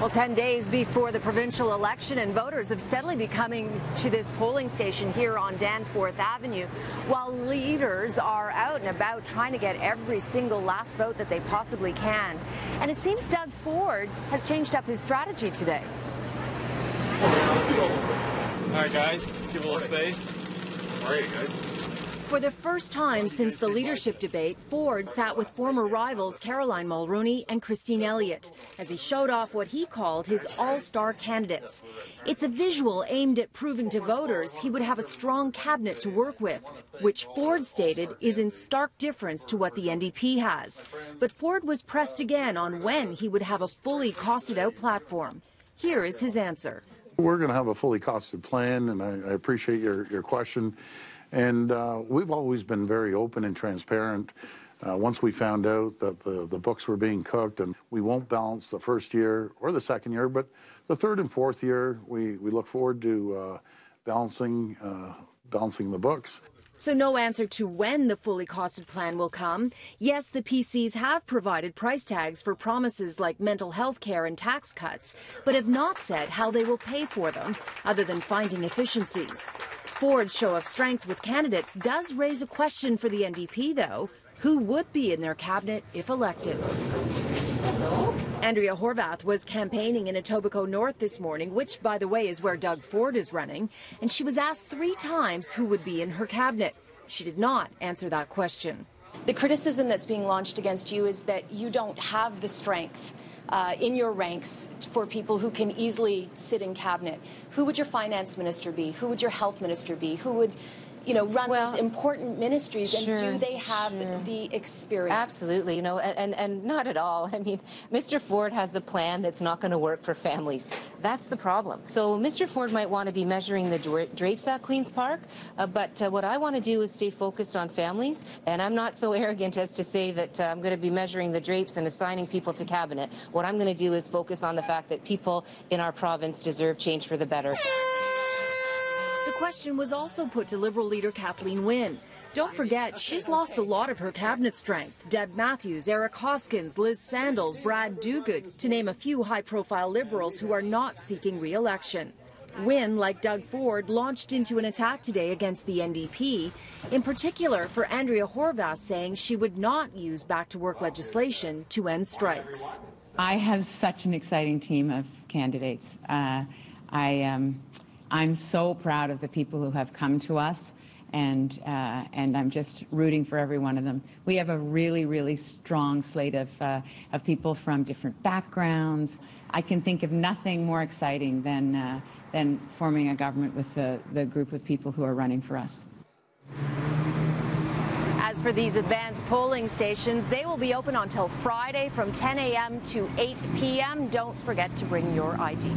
Well, 10 days before the provincial election, and voters have steadily been coming to this polling station here on Danforth Avenue, while leaders are out and about trying to get every single last vote that they possibly can. And it seems Doug Ford has changed up his strategy today. All right, guys, let's give a little space. All right, guys. For the first time since the leadership debate, Ford sat with former rivals Caroline Mulroney and Christine Elliott as he showed off what he called his all-star candidates. It's a visual aimed at proving to voters he would have a strong cabinet to work with, which Ford stated is in stark difference to what the NDP has. But Ford was pressed again on when he would have a fully costed-out platform. Here is his answer. We're going to have a fully costed plan, and I appreciate your question. And we've always been very open and transparent. Once we found out that the books were being cooked, and we won't balance the first year or the second year, but the third and fourth year, we look forward to balancing the books. So no answer to when the fully costed plan will come. Yes, the PCs have provided price tags for promises like mental health care and tax cuts, but have not said how they will pay for them, other than finding efficiencies. Ford's show of strength with candidates does raise a question for the NDP, though. Who would be in their cabinet if elected? Andrea Horwath was campaigning in Etobicoke North this morning, which, by the way, is where Doug Ford is running, and she was asked 3 times who would be in her cabinet. She did not answer that question. The criticism that's being launched against you is that you don't have the strength in your ranks for people who can easily sit in cabinet. Who would your finance minister be? Who would your health minister be? Who would, run these important ministries, and do they have the experience? Absolutely, and not at all. I mean, Mr. Ford has a plan that's not going to work for families. That's the problem. So Mr. Ford might want to be measuring the drapes at Queen's Park, but what I want to do is stay focused on families, and I'm not so arrogant as to say that I'm going to be measuring the drapes and assigning people to cabinet. What I'm going to do is focus on the fact that people in our province deserve change for the better. The question was also put to Liberal leader Kathleen Wynne. Don't forget, she's lost a lot of her cabinet strength. Deb Matthews, Eric Hoskins, Liz Sandals, Brad Dogood, to name a few high-profile Liberals who are not seeking re-election. Wynne, like Doug Ford, launched into an attack today against the NDP, in particular for Andrea Horwath saying she would not use back-to-work legislation to end strikes. I have such an exciting team of candidates. I'm so proud of the people who have come to us, and I'm just rooting for every one of them. We have a really, really strong slate of people from different backgrounds. I can think of nothing more exciting than forming a government with the group of people who are running for us. As for these advanced polling stations, they will be open until Friday from 10 a.m. to 8 p.m. Don't forget to bring your ID.